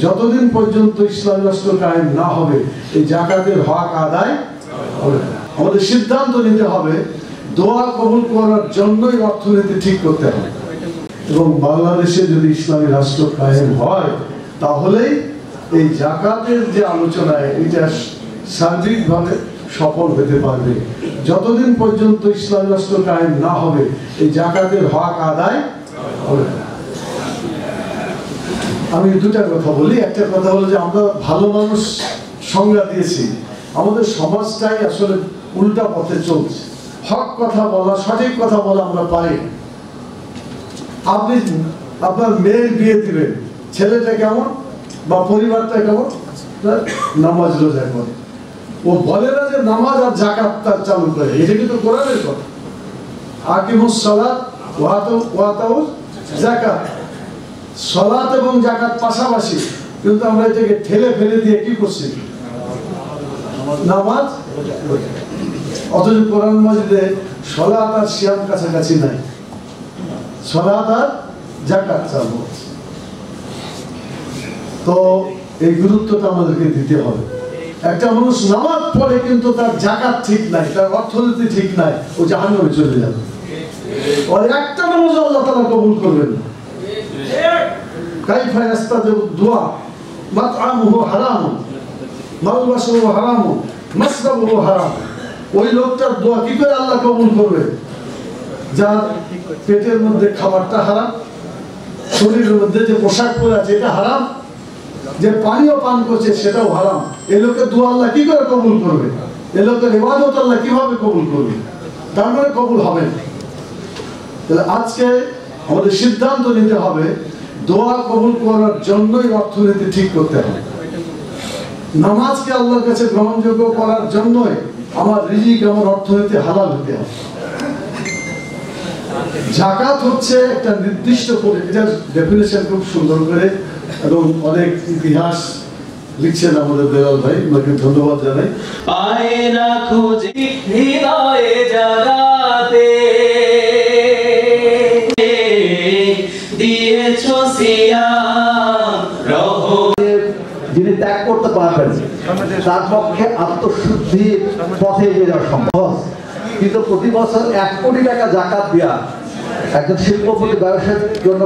যতদিন পর্যন্ত ইসলামী রাষ্ট্র কায়েম না হবে এই যাকাতের হক আদায় হবে না। আমাদের সিদ্ধান্ত নিতে হবে দোয়া কবুল করার জন্যই অর্থনীতি ঠিক করতে হবে, এবং বাংলাদেশে যদি ইসলামী রাষ্ট্র কায়েম হয় তাহলেই এই যাকাতের যে আলোচনায় এটা সার্বিকভাবে সফল হতে পারবে। যতদিন পর্যন্ত ইসলামী রাষ্ট্র কায়েম না হবে এই যাকাতের হক আদায় হবে না। আমি দুটা কথা বলি। একটা কথা হলো যে আমরা ভালো মানুষ সংজ্ঞা দিয়েছি, আমাদের সমাজটাই আসলে উল্টা পথে চলছে। হক কথা বলা, সঠিক কথা বলা আমরা পারি। আপনি আপনার মেয়ের বিয়ে দিবেন, ছেলেটা কেমন বা পরিবারটা কেমন, নামাজ রোজা করে, ও বলে না যে নামাজ আর জাকাত তার চালু করে। এটা কিন্তু কোরআনের কথা, আকিমুস সালাত ওয়া আতাউজ যাকাত, সালাত এবং যাকাত পাশাপাশি, কিন্তু আমরা এটাকে ঠেলে ফেলে দিয়ে কি করছি, নামাজ। অথচ কোরআন মাজিদে সালাত আর সিয়াম কাছাকাছি নাই, সালাত আর যাকাত চালু। তো এই গুরুত্বটা আমাদেরকে দিতে হবে। একটা মানুষ নামাজ পড়ে কিন্তু তার যাকাত ঠিক নাই, তার অর্থনীতি ঠিক নাই, ও জাহান্নামে চলে যাবে। আর একটা নামাজ আল্লাহ তাআলা কবুল করবেন না। কাইফা ইস্তাজাবু দুআ মাতআমুহু হারাম মালবাসুহু হারাম মাসরাবুহু হারাম। ওই লোকটার দোয়া কি করে আল্লাহ কবুল করবে যার পেটের মধ্যে খাবারটা হারাম, শরীরের মধ্যে যে পোশাক পরে আছে এটা হারাম, যে পানিও পান করছে সেটাও হারাম। এই লোকের দোয়া আল্লাহ কি করে কবুল করবে? এই লোকের ইবাদত আল্লাহ কিভাবে কবুল করবে? তার মানে কবুল হবে না। তাহলে আজকে আমাদের সিদ্ধান্ত নিতে হবে দোয়া কবুল করার জন্যই অর্থনীতি ঠিক করতে হবে। নামাজকে আল্লাহর কাছে গ্রহণযোগ্য করার জন্যই আমার রিজিক, আমার অর্থনীতি হালাল হতে হবে। যাকাত হচ্ছে একটা নির্দিষ্ট করে, এটার ডেফিনেশন খুব সুন্দর করে এবং অনেক ইতিহাস লিখছেন আমাদের বেলাল ভাই, ওনাকে ধন্যবাদ জানাই। পায় না খুঁজে হৃদয়ে জাগাতে দিয়েছো সিয়াম রহমত। যিনি ত্যাগ করতে পারবেন তার পক্ষে আত্মশুদ্ধির পথে এগিয়ে যাওয়া সম্ভব। কিন্তু প্রতি বছর 1 কোটি টাকা যাকাত দেওয়া একজন শিল্পপতি ব্যবসায়ীর জন্য